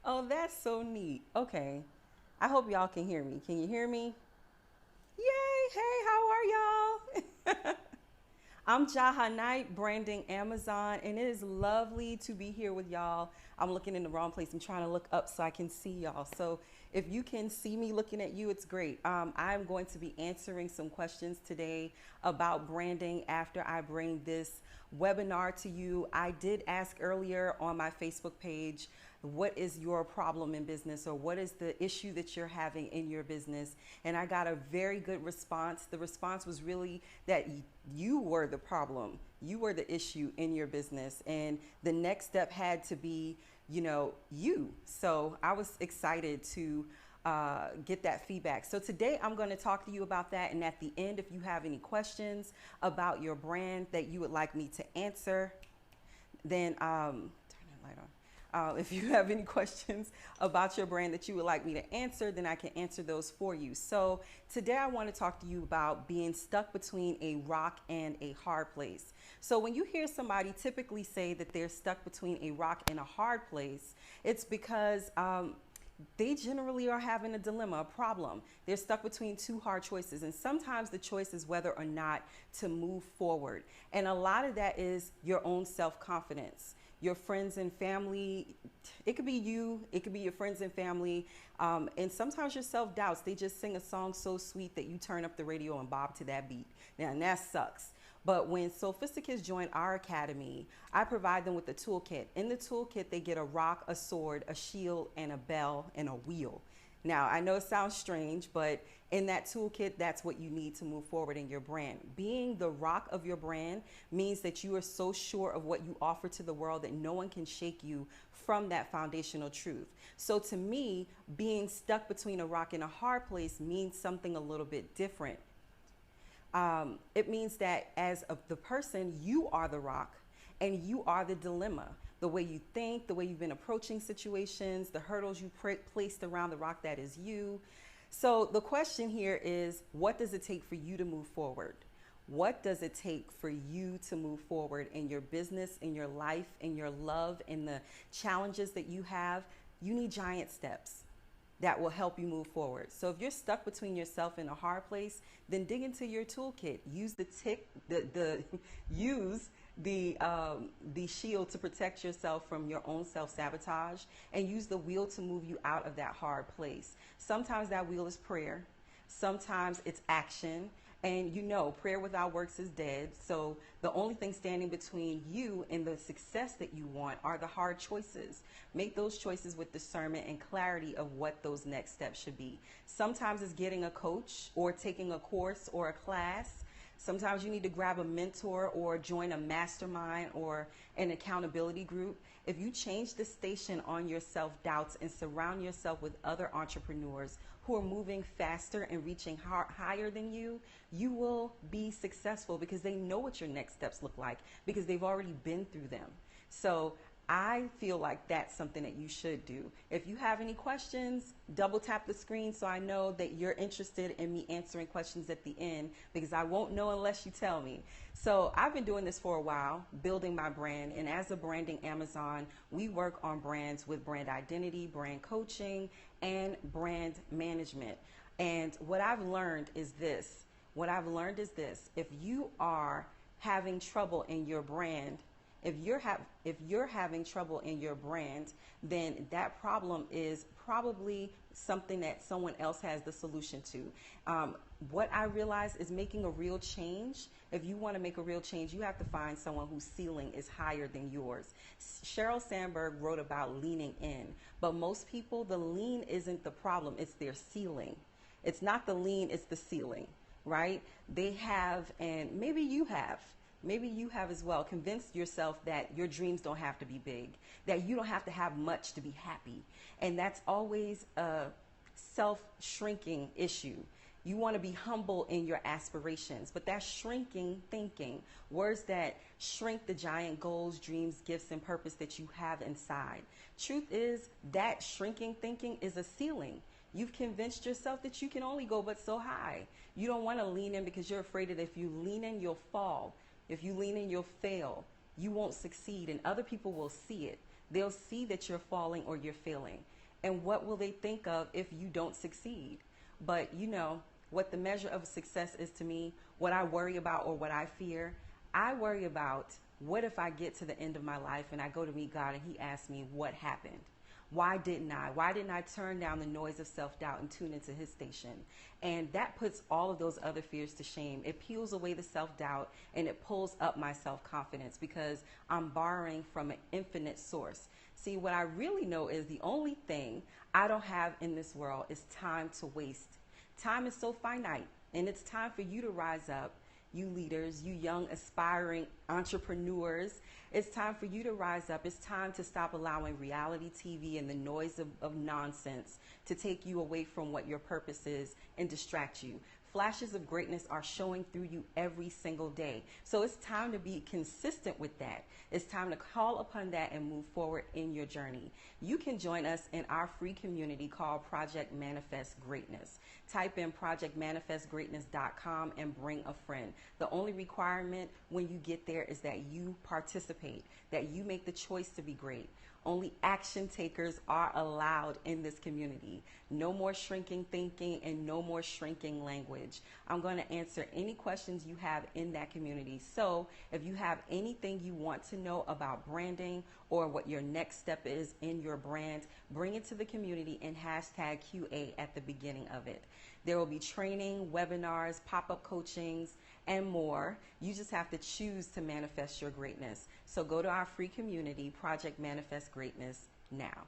Oh, that's so neat. Okay. I hope y'all can hear me. Can you hear me? Yay! Hey, how are y'all? I'm Jaha Knight, branding Amazon, and it is lovely to be here with y'all. I'm looking in the wrong place. I'm trying to look up so I can see y'all. So if you can see me looking at you, it's great. I'm going to be answering some questions today about branding after I bring this webinar to you. I did ask earlier on my Facebook page, what is your problem in business, or what is the issue that you're having in your business? And I got a very good response. The response was really that you were the problem, you were the issue in your business, and the next step had to be, you. So I was excited to get that feedback. So today I'm going to talk to you about that. And at the end, if you have any questions about your brand that you would like me to answer, then turn that light on. If you have any questions about your brand that you would like me to answer, then I can answer those for you. So today I want to talk to you about being stuck between a rock and a hard place. So when you hear somebody typically say that they're stuck between a rock and a hard place, it's because they generally are having a dilemma, a problem. They're stuck between two hard choices. And sometimes the choice is whether or not to move forward. And a lot of that is your own self-confidence. Your friends and family, it could be you, it could be your friends and family. And sometimes your self-doubts, they just sing a song so sweet that you turn up the radio and bob to that beat. Now, and that sucks. But when Sophisticates join our academy, I provide them with a toolkit. In the toolkit, they get a rock, a sword, a shield, and a bell, and a wheel. Now, I know it sounds strange, but in that toolkit, that's what you need to move forward in your brand. Being the rock of your brand means that you are so sure of what you offer to the world that no one can shake you from that foundational truth. So to me, being stuck between a rock and a hard place means something a little bit different. It means that as the person, you are the rock and you are the dilemma. The way you think, the way you've been approaching situations, the hurdles you placed around the rock that is you. So the question here is, what does it take for you to move forward? What does it take for you to move forward in your business, in your life, in your love, in the challenges that you have? You need giant steps that will help you move forward. So if you're stuck between yourself and a hard place, then dig into your toolkit. Use use the shield to protect yourself from your own self-sabotage, and use the wheel to move you out of that hard place. Sometimes that wheel is prayer. Sometimes it's action. And prayer without works is dead. So the only thing standing between you and the success that you want are the hard choices. Make those choices with discernment and clarity of what those next steps should be. Sometimes it's getting a coach or taking a course or a class. Sometimes you need to grab a mentor or join a mastermind or an accountability group. If you change the station on your self-doubts and surround yourself with other entrepreneurs who are moving faster and reaching higher than you, you will be successful because they know what your next steps look like because they've already been through them. So I feel like that's something that you should do. If you have any questions, double tap the screen so I know that you're interested in me answering questions at the end, because I won't know unless you tell me. So I've been doing this for a while, building my brand. And as a branding Amazon, we work on brands with brand identity, brand coaching, and brand management. And what I've learned is this. If you are having trouble in your brand, if you're having trouble in your brand, then that problem is probably something that someone else has the solution to. What I realize is making a real change. If you want to make a real change, you have to find someone whose ceiling is higher than yours. Sheryl Sandberg wrote about leaning in, but most people, the lean isn't the problem, it's their ceiling. It's not the lean, it's the ceiling, right? They have, and maybe you have as well, convinced yourself that your dreams don't have to be big, that you don't have to have much to be happy. And that's always a self-shrinking issue. You want to be humble in your aspirations, but that's shrinking thinking. Words that shrink the giant goals, dreams, gifts, and purpose that you have inside. Truth is that shrinking thinking is a ceiling. You've convinced yourself that you can only go but so high. You don't want to lean in because you're afraid that if you lean in, you'll fall. If you lean in, you'll fail. you won't succeed, and other people will see it. They'll see that you're falling or you're failing. And what will they think of if you don't succeed? But you know, what the measure of success is to me, what I worry about or what I worry about what if I get to the end of my life and I go to meet God and he asks me what happened? Why didn't I? Why didn't I turn down the noise of self-doubt and tune into his station? And that puts all of those other fears to shame. It peels away the self-doubt and it pulls up my self-confidence because I'm borrowing from an infinite source. See, what I really know is the only thing I don't have in this world is time to waste. Time is so finite, and it's time for you to rise up. You leaders, you young aspiring entrepreneurs, it's time for you to rise up. It's time to stop allowing reality TV and the noise of nonsense to take you away from what your purpose is and distract you. Flashes of greatness are showing through you every single day. So it's time to be consistent with that. It's time to call upon that and move forward in your journey. You can join us in our free community called Project Manifest Greatness. Type in projectmanifestgreatness.com and bring a friend. The only requirement when you get there is that you participate, that you make the choice to be great. Only action takers are allowed in this community. No more shrinking thinking and no more shrinking language. I'm going to answer any questions you have in that community. So if you have anything you want to know about branding or what your next step is in your brand, bring it to the community and hashtag QA at the beginning of it. There will be training, webinars, pop-up coachings, and more. You just have to choose to manifest your greatness. So go to our free community, Project Manifest Greatness, now.